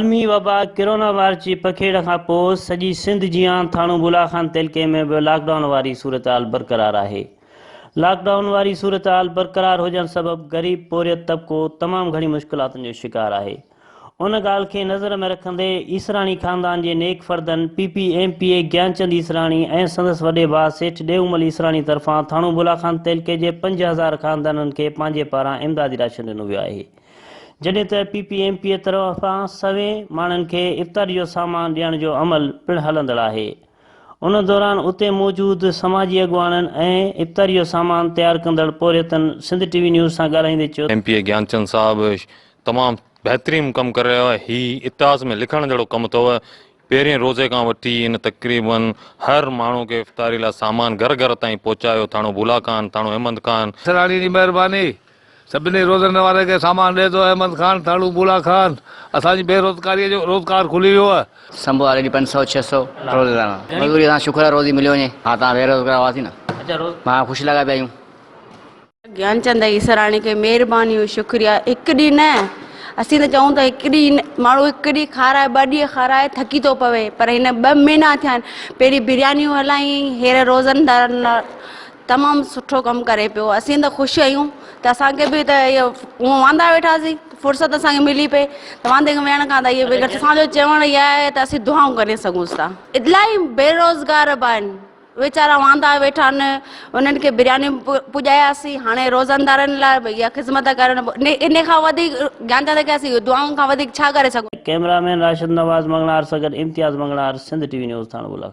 आलमी वबा corona virus जी पखेड़ खां पोइ सॼी सिंध जियां थाणो बुलाखान इलाइक़े में बि लॉकडाउन वारी सूरत-हाल बरक़रार आहे। लॉकडाउन वारी सूरत-हाल बरक़रार हुजण सबबि ग़रीब पोरियत तबिको तमामु घणी मुश्किलातुनि जो शिकार आहे। उन ॻाल्हि खे नज़र में रखंदे ईसराणी ख़ानदान जे नेक फर्दनि PPMPA ज्ञानचंद ईसराणी ऐं संदसि वॾे भाउ सेठ ॾेऊमल ईसराणी तरफ़ां थाणो बुलाखान इलाइक़े जे 5000 ख़ानदाननि खे पंहिंजे पारां इमदादी राशन ॾिनो वियो आहे, जॾहिं त PPMPA तरफ़ां सवे माण्हुनि खे इफ़्तारी जो सामान ॾियण जो अमल पिणु हलंदड़ आहे। उन दौरान उते मौजूदु समाजी अॻुवाननि ऐं इफ़्तारी जो सामान तयारु कंदड़ पोरियतनि सिंध TV न्यूज़ सां ॻाल्हाईंदे चयो MPA ज्ञानचंद साहब तमामु बहितरीन कमु करे रहियो आहे। हीउ इतिहास में लिखण जहिड़ो कमु अथव। पहिरें रोज़े खां वठी इन तक़रीबन हर माण्हू खे इफ़्तारी लाइ सामान घर घर ताईं पहुचायो। थाणो बुलाखान, थाणो अहमद खान, सराणी जी महिरबानी। सभिनी रोज़नि वारे खे सामान ॾे थो अहमद खान, थाणो बुलाखान। असांजी बेरोज़गारीअ जो रोज़गार खुली वियो आहे। संभो वाले 500-600 रोज़ाना मजदूरी तव्हां शुक्र आहे रोज़ी मिलियो वञे। हा तव्हां बेरोज़गार हुआसीं न। अच्छा रोज़ मां ख़ुशि लॻा पिया आहियूं। ज्ञानचंद ईसराणी खे महिरबानी शुक्रिया। हिकु ॾींहुं न असीं त चऊं था हिकु ॾींहुं माण्हू हिकु ॾींहुं खाराए, 2 ॾींहं खाराए थकी थो पवे, पर हिन 2 महीना थिया आहिनि। पहिरीं बिरयानियूं हलायूं, हींअर रोज़नदारनि लाइ तमामु सुठो कमु करे पियो। असीं त ख़ुशि आहियूं त असांखे बि त इहो हूअं वांदा वेठासीं, फुर्सत असांखे मिली पई त वांदे वेहण खां त इहो असांजो चवणु इहा आहे त असीं दुआऊं करे सघूं था। इलाही बेरोज़गार बि आहिनि, वीचारा वांदा वेठा आहिनि। उन्हनि खे बिरयानियूं पुॼायासीं। हाणे रोज़नदारनि लाइ भई इहा ख़िदमत करणु इन खां वधीक ज्ञानचंद खे असीं दुआऊं खां वधीक छा करे सघूं। कैमरामैन राशिद नवाज़ मंगलार सां गॾु इम्तियाज़ मंगलार, सिंध TV न्यूज़ थाणो बुलाखान।